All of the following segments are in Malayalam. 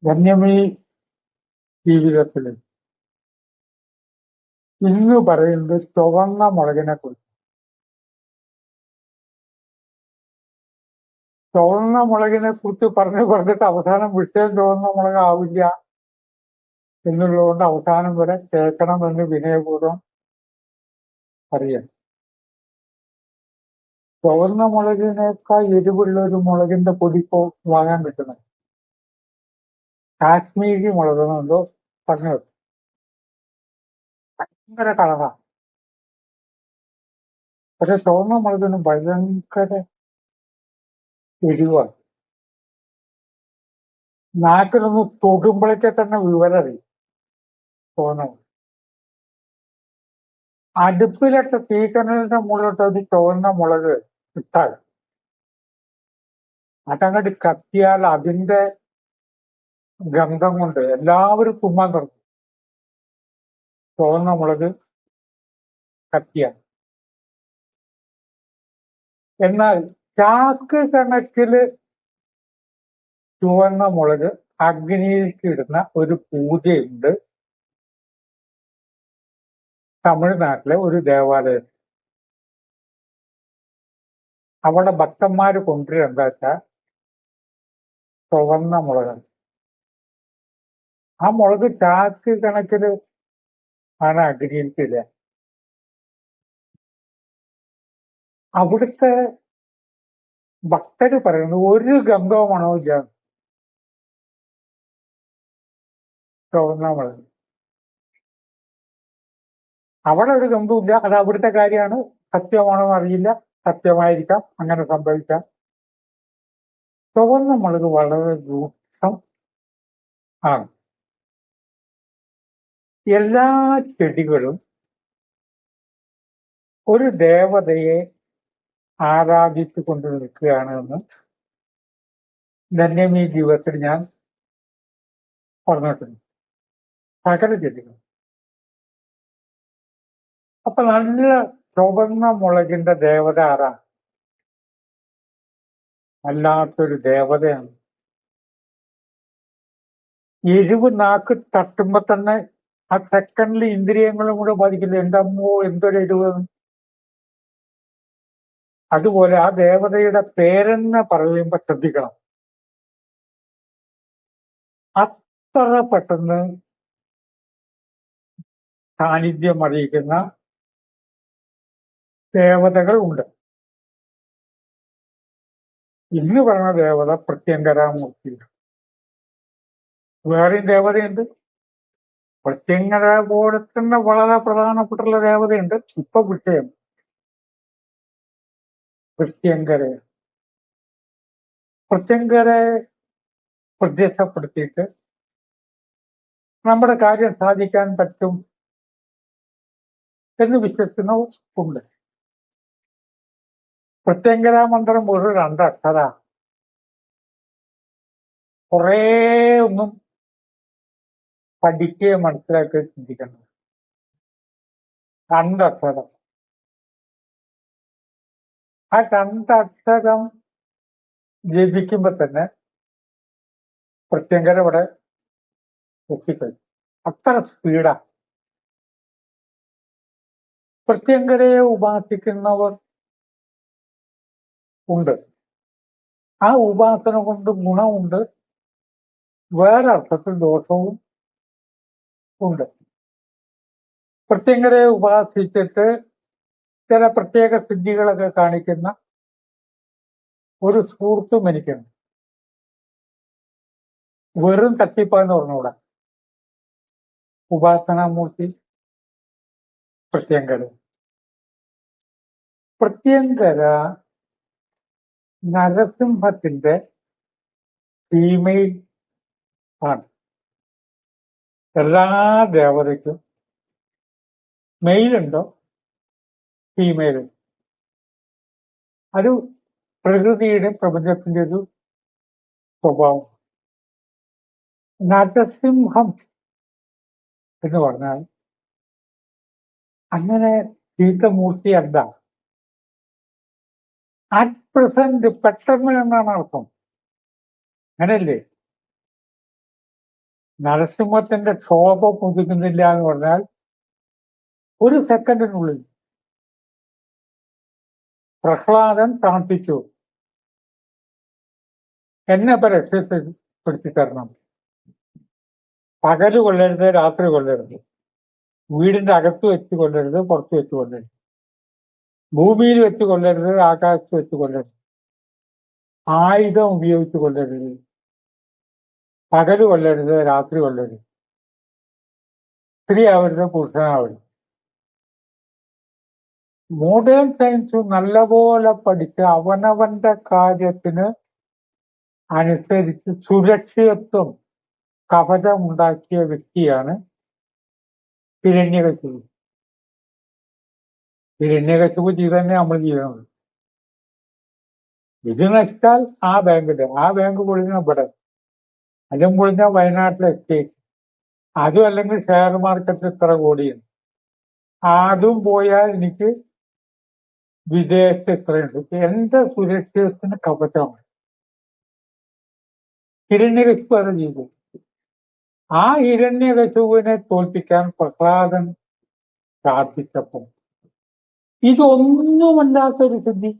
വന്യമീ ജീവിതത്തിൽ ഇന്ന് പറയുന്നത് ചുവന്ന മുളകിനെ കുറിച്ച്. ചുവന്ന മുളകിനെ കുറിച്ച് പറഞ്ഞിട്ട് അവസാനം വിഷയം ചുവന്ന മുളകാവില്ല എന്നുള്ളതുകൊണ്ട് അവസാനം വരെ കേൾക്കണമെന്ന് വിനയപൂർവ്വം പറയാം. ചുവന്ന മുളകിനേക്കാൾ എരിവുള്ള ഒരു മുളകിന്റെ പൊടിപ്പോ വാങ്ങാൻ കിട്ടുന്നത് കാശ്മീരി മുളകെന്നോ പറഞ്ഞു. ഭയങ്കര കളറാ. പക്ഷെ ചുവന്ന മുളകിന് ഭയങ്കര എരിവാണ്. നാട്ടിലൊന്ന് തൊടുമ്പോഴേക്കെ തന്നെ വിവരറിയും ചുവന്ന മുളക്. അടുപ്പിലിട്ട് തീക്കനലിന്റെ മുകളിലിട്ട് ഒരു ചുവന്ന മുളക് ഇട്ടാൽ അതങ്ങോട്ട് കത്തിയാൽ അതിന്റെ ഗന്ധം കൊണ്ട് എല്ലാവരും തുമ്മാൻ തുടങ്ങും. ചുവന്ന മുളക് കത്തിയാൽ. എന്നാൽ ചാക്ക് കണക്കില് ചുവന്ന മുളക് അഗ്നിയിലേക്ക് ഇടുന്ന ഒരു പൂജയുണ്ട് തമിഴ്നാട്ടിലെ ഒരു ദേവാലയം. അവിടെ ഭക്തന്മാര് കൊണ്ടുവരിക എന്താ വെച്ചാൽ ചുവന്ന മുളക്. ആ മുളക് ചാക്ക് കണക്കില് ആണ് അഗ്നിയിലേക്ക് ഇടുക. അവിടുത്തെ ഭക്തര് പറയുന്നത് ഒരു ഗന്ധവും മണവും ഇല്ല ചുവന്ന മുളക്. അവിടെ ഒരു ഗന്ധവുമില്ല. അത് അവിടുത്തെ കാര്യമാണ്. സത്യമാണോ അറിയില്ല, സത്യമായിരിക്കാം, അങ്ങനെ സംഭവിക്കാം. ചുവന്ന മുളക് വളരെ രൂക്ഷം ആണ്. എല്ലാ ചെടികളും ഒരു ദേവതയെ ആരാധിച്ചു കൊണ്ട് നിൽക്കുകയാണ് എന്ന് ധന്യമീ ജീവിതത്തിൽ ഞാൻ പറഞ്ഞിട്ടുണ്ട്. സകല ചെടികൾ. അപ്പൊ നല്ല ചുവന്ന മുളകിന്റെ ദേവത ആരാണ്? അല്ലാത്തൊരു ദേവതയാണ്. എരിവ് നാക്ക് തട്ടുമ്പോ തന്നെ ആ സെക്കൻഡിൽ ഇന്ദ്രിയങ്ങളും കൂടെ ബാധിക്കില്ല. എന്റെ അമ്മോ എന്തൊരു എരിവ്. അതുപോലെ ആ ദേവതയുടെ പേരെന്നെ പറയുമ്പോ ശ്രദ്ധിക്കണം. അത്ര പെട്ടെന്ന് സാന്നിധ്യം അറിയിക്കുന്ന ദേവതകൾ ഉണ്ട്. ഇന്ന് പറഞ്ഞ ദേവത പ്രത്യങ്കരാമൂർത്തി. വേറെയും ദേവതയുണ്ട്. പ്രത്യങ്കര പോലെ തന്നെ വളരെ പ്രധാനപ്പെട്ടുള്ള ദേവതയുണ്ട്. ഇപ്പൊ വിഷയം പ്രത്യങ്കര. പ്രത്യങ്കരെ പ്രത്യക്ഷപ്പെടുത്തിയിട്ട് നമ്മുടെ കാര്യം സാധിക്കാൻ പറ്റും എന്ന് വിശ്വസിക്കുന്നുണ്ട്. പ്രത്യങ്കര മന്ത്രം ഒരു രണ്ടക്ഷര. കുറേ ഒന്നും പഠിക്കുകയും മനസ്സിലാക്കുകയും ചിന്തിക്കണം. രണ്ടക്ഷരം. ആ രണ്ടക്ഷരം ജപിക്കുമ്പോ തന്നെ പ്രത്യങ്കര ഇവിടെ എത്തിക്കഴിഞ്ഞു. അത്ര സ്പീഡാ. പ്രത്യങ്കരയെ ഉപാസിക്കുന്നവർ ഉണ്ട്. ആ ഉപാസന കൊണ്ട് ഗുണമുണ്ട്, വേറെ അർത്ഥത്തിൽ ദോഷവും ഉണ്ട്. പ്രത്യങ്കരയെ ഉപാസിച്ചിട്ട് ചില പ്രത്യേക സിദ്ധികളൊക്കെ കാണിക്കുന്ന ഒരു സുഹൃത്തും എനിക്കുണ്ട്. വെറും തട്ടിപ്പാന്ന് പറഞ്ഞുകൂടാ. ഉപാസനാമൂർത്തി പ്രത്യങ്കര. പ്രത്യങ്കര നരസിംഹത്തിന്റെ ഫീമെയിൽ ആണ്. എല്ലാ ദേവതയ്ക്കും മെയിലുണ്ടോ ഫീമെയിലും. അത് പ്രകൃതിയുടെ പ്രപഞ്ചത്തിന്റെ ഒരു സ്വഭാവം. നരസിംഹം എന്ന് പറഞ്ഞാൽ അങ്ങനെ ചീത്തമൂർത്തിയല്ല. അറ്റ് പ്രസന്റ് പെട്ടെന്ന് എന്നാണ് അർത്ഥം. അങ്ങനെയല്ലേ? നരസിംഹത്തിന്റെ ക്ഷോഭ പുതുക്കുന്നില്ല എന്ന് പറഞ്ഞാൽ ഒരു സെക്കൻഡിനുള്ളിൽ പ്രഹ്ലാദൻ താഴ്ത്തിച്ചു, എന്നെ ഇപ്പൊ രക്ഷപ്പെടുത്തി തരണം. പകല് കൊല്ലരുത്, രാത്രി കൊല്ലരുത്, വീടിന്റെ അകത്ത് വെച്ച് കൊല്ലരുത്, പുറത്ത് വെച്ച് കൊല്ലരുത്, ഭൂമിയിൽ വെച്ച് കൊല്ലരുത്, ആകാശത്ത് വെച്ച് കൊല്ലരുത്, ആയുധം ഉപയോഗിച്ച് കൊല്ലരുത്, പകല് കൊല്ലരുത്, രാത്രി കൊല്ലരുത്, സ്ത്രീ ആവരുത്, പുരുഷനാവരുത്. മോഡേൺ സയൻസ് നല്ലപോലെ പഠിച്ച് അവനവന്റെ കാര്യത്തിന് അനുസരിച്ച് സുരക്ഷിതത്വം കവചമുണ്ടാക്കിയ വ്യക്തിയാണ് ഹിരണ്യകശിപു. ഹിരണ്യകശിപു ചെയ്ത് തന്നെ നമ്മൾ ചെയ്യണത്. ഇത് നശിച്ചാൽ ആ ബാങ്ക് പൊളിഞ്ഞ ഇവിടെ, അതും പൊളിഞ്ഞ വയനാട്ടിലെ എസ്റ്റേറ്റ്, അതും അല്ലെങ്കിൽ ഷെയർ മാർക്കറ്റ് ഇത്ര കോടിയുണ്ട്, അതും പോയാൽ എനിക്ക് വിദേശത്ത് ഇത്രയുണ്ട്. എന്റെ സുരക്ഷിതത്തിന് കവചമാണ്. ഹിരണ്യകശിപു അത് ചെയ്തു. ആ ഹിരണ്യകശിപുവിനെ തോൽപ്പിക്കാൻ പ്രഹ്ലാദൻ പ്രാർത്ഥിച്ചപ്പോൾ ഇതൊന്നുമല്ലാത്തൊരു സിദ്ധി,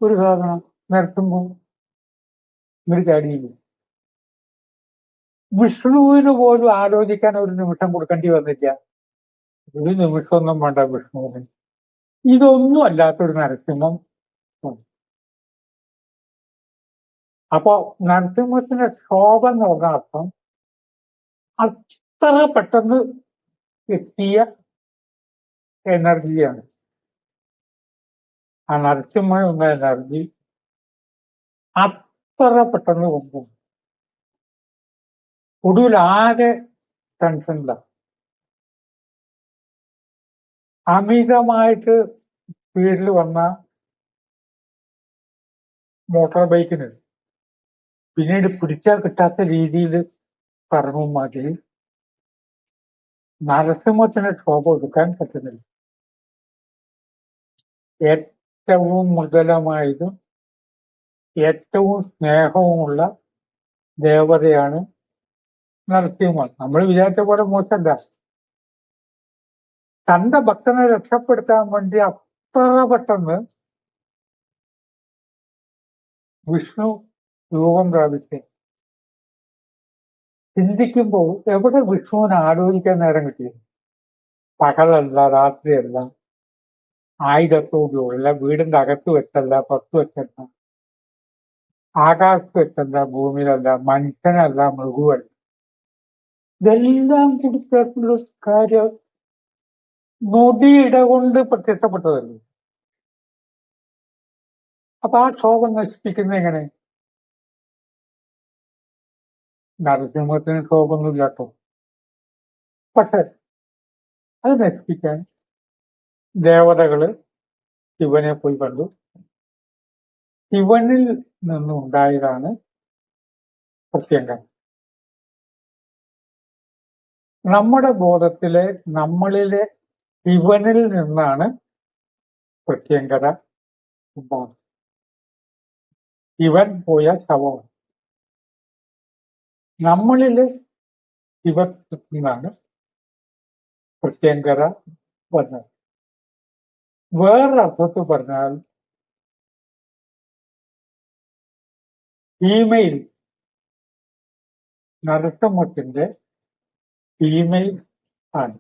ഒരു സാധനം നിർത്തുമ്പോൾ ഒരു കാര്യമില്ല. വിഷ്ണുവിന് പോലും ആലോചിക്കാൻ ഒരു നിമിഷം കൊടുക്കേണ്ടി വന്നില്ല. ഒരു നിമിഷമൊന്നും വേണ്ട വിഷ്ണുവിന്. ഇതൊന്നും അല്ലാത്തൊരു നരസിംഹം. അപ്പോ നരസിംഹത്തിന്റെ ശോഭ എന്ന് പറഞ്ഞ അർത്ഥം അത്ര പെട്ടെന്ന് എത്തിയ എനർജിയാണ്. ആ നരസിംഹം എന്ന എനർജി അത്ര പെട്ടെന്ന് കൊണ്ടു. ഒടുവിൽ ആകെ ടെൻഷനില്ല. അമിതമായിട്ട് സ്പീഡിൽ വന്ന മോട്ടോർ ബൈക്കിന് പിന്നീട് പിടിച്ചാൽ കിട്ടാത്ത രീതിയിൽ പറഞ്ഞു മാറ്റി നരസിംഹത്തിന് ക്ഷോഭ ഒതുക്കാൻ പറ്റുന്നില്ല. ഏറ്റവും മൃദുലമായതും ഏറ്റവും സ്നേഹവുമുള്ള ദേവതയാണ് നരസിംഹൻ. നമ്മൾ വിചാരിച്ച പോലെ മോശമല്ല. തന്റെ ഭക്തനെ രക്ഷപ്പെടുത്താൻ വേണ്ടി അത്ര പെട്ടെന്ന് വിഷ്ണു രൂപം പ്രാപിച്ച് ചിന്തിക്കുമ്പോൾ എവിടെ വിഷ്ണുവിനെ ആലോചിക്കാൻ നേരം കിട്ടിയത്? പകലല്ല, രാത്രിയല്ല, ആയുധത്തോടുള്ള, വീടിന്റെ അകത്ത് വെച്ചല്ല, പുറത്ത് വെച്ചല്ല, ആകാശത്ത് വെച്ചല്ല, ഭൂമിയിലല്ല, മനുഷ്യനല്ല, മൃഗുവല്ല. ഇതെല്ലാം കൂടി ചേർത്തുള്ള കാര്യം നൊടിയിട കൊണ്ട് പ്രത്യക്ഷപ്പെട്ടതല്ലേ. അപ്പൊ ആ ക്ഷോഭം നശിപ്പിക്കുന്നത് എങ്ങനെ? നരസിംഹത്തിന് ക്ഷോഭമൊന്നുമില്ലാട്ടോ. പക്ഷെ അത് നശിപ്പിക്കാൻ ദേവതകള് ശിവനെ പോയി കണ്ടു. ശിവനിൽ നിന്നുണ്ടായതാണ് പ്രത്യംഗം. നമ്മുടെ ബോധത്തിലെ നമ്മളിലെ ശിവനിൽ നിന്നാണ് പ്രത്യംഗത ഉണ്ടാകുന്നത്. ശിവൻ പോയ ശവമാണ്. നമ്മളിലെ ശിവത്തിൽ നിന്നാണ് പ്രത്യംഗത വന്നത്. വേറൊരർത്ഥത്തിൽ പറഞ്ഞാൽ ഫീമെയിൽ, നരസിംഹത്തിന്റെ ഫീമെയിൽ ആണ്.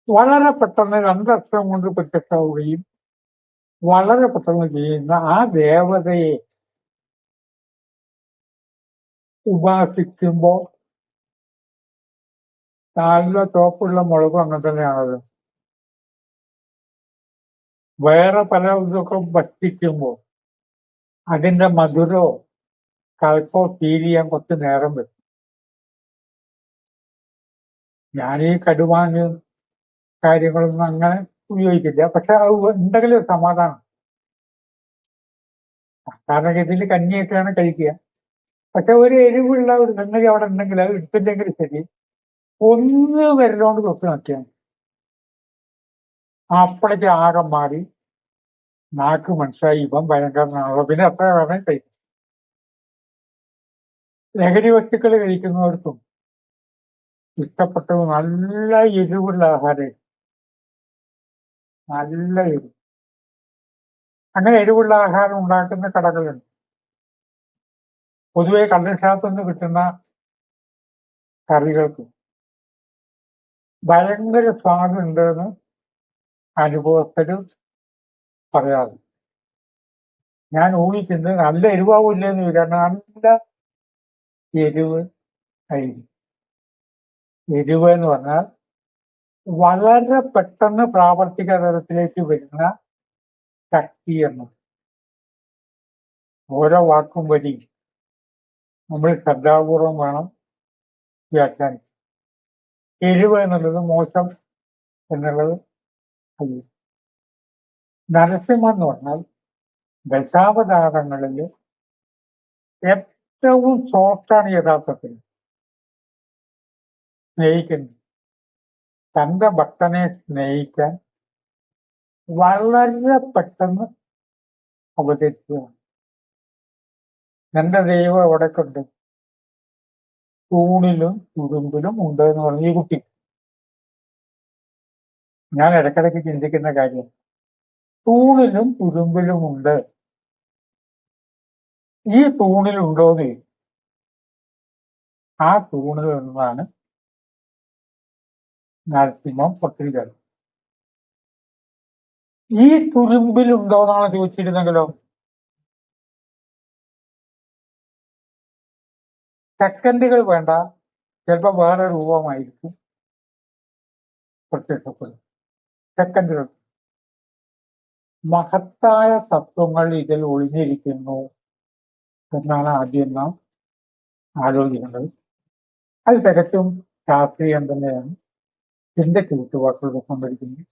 വളരെ പെട്ടെന്ന് രണ്ടക്ഷരം കൊണ്ട് പ്രത്യക്ഷമാവുകയും വളരെ പെട്ടെന്ന് ചെയ്യുന്ന ആ ദേവതയെ ഉപാസിക്കുമ്പോ നല്ല ചോപ്പുള്ള മുളകും അങ്ങനെ തന്നെയാണത്. വേറെ പല ഇതൊക്കെ ഭക്ഷിക്കുമ്പോ അതിന്റെ മധുരോ കൽപ്പോ ഫീൽ ചെയ്യാൻ കുറച്ച് നേരം വരും. ഞാൻ ഈ കടുമാങ്ങ കാര്യങ്ങളൊന്നും അങ്ങനെ ഉപയോഗിക്കില്ല. പക്ഷെ അത് ഉണ്ടെങ്കിൽ സമാധാനം. സാധാരണഗതിയിൽ കഞ്ഞിയൊക്കെയാണ് കഴിക്കുക. പക്ഷെ ഒരു എരിവുള്ള ഒരു സംഗതി അവിടെ ഉണ്ടെങ്കിൽ അത് എടുത്തില്ലെങ്കിൽ ശരി, ഒന്ന് വിരലോണ്ട് തൊട്ട് നോക്കിയാൽ അപ്പോഴേക്ക് ആകെ മാറി നാക്ക് മനസ്സിലായി ഇപ്പം ഭയങ്കരനാണല്ലോ. പിന്നെ എത്ര വേണേ കഴിക്കും. ലഹരി വസ്തുക്കൾ കഴിക്കുന്നവർക്കും ഇഷ്ടപ്പെട്ടത് നല്ല എരിവുള്ള ആഹാരം, നല്ല എരിവ്. അങ്ങനെ എരിവുള്ള ആഹാരം ഉണ്ടാക്കുന്ന കടകളുണ്ട്. പൊതുവെ കള്ള് നിന്ന് കിട്ടുന്ന കറികൾക്ക് ഭയങ്കര സ്വാദുണ്ടെന്ന് അനുഭവസ്ഥര് പറയാറ്. ഞാൻ ഊഹിക്കുന്നത് നല്ല എരിവാവൂല്ലെന്ന് വിചാരിക്കണം, നല്ല എരിവ് ആയിരിക്കും. എരിവ് എന്ന് പറഞ്ഞാൽ വളരെ പെട്ടെന്ന് പ്രാവർത്തിക തലത്തിലേക്ക് വരുന്ന ശക്തി എന്ന്. ഓരോ വാക്കും വരി നമ്മൾ ശ്രദ്ധാപൂർവം വേണം വ്യാഖ്യാനിക്കാൻ. എരിവ് എന്നുള്ളത് മോശം എന്നുള്ളത് അല്ല. നരസിംഹം എന്ന് പറഞ്ഞാൽ ദശാവതാരങ്ങളിൽ ഏറ്റവും സോഫ്റ്റാണ് യഥാർത്ഥത്തിൽ. സ്നേഹിക്കുന്നത്, തന്റെ ഭക്തനെ സ്നേഹിക്കാൻ വളരെ പെട്ടെന്ന് അവതരിക്കുകയാണ്. എന്റെ ദൈവം എവിടേക്കുണ്ട്? തൂണിലും തുരുമ്പിലും ഉണ്ട് എന്ന് പറഞ്ഞ ഈ കുട്ടി. ഞാൻ ഇടയ്ക്കിടയ്ക്ക് ചിന്തിക്കുന്ന കാര്യം, തൂണിലും തുരുമ്പിലും ഉണ്ട്. ഈ തൂണിലുണ്ടോന്ന് ആ തൂണിൽ നിന്നാണ് നരസിംഹം പൊട്ടിയത്. ഈ തുരുമ്പിലുണ്ടോന്നാണ് ചോദിച്ചിരുന്നെങ്കിലോ, സെക്കൻഡുകൾ വേണ്ട, ചിലപ്പോൾ വേറെ രൂപമായിരിക്കും പ്രത്യക്ഷപ്പെടും. സെക്കൻഡുകൾ. മഹത്തായ തത്വങ്ങൾ ഇതിൽ ഒളിഞ്ഞിരിക്കുന്നു എന്നാണ് ആദ്യം നാം ആലോചിക്കേണ്ടത്. അത് തികച്ചും ശാസ്ത്രീയം തന്നെയാണ്. ചിന്തയ്ക്ക് വിട്ടുവാക്കുകൾ സംഭരിക്കുന്നത്.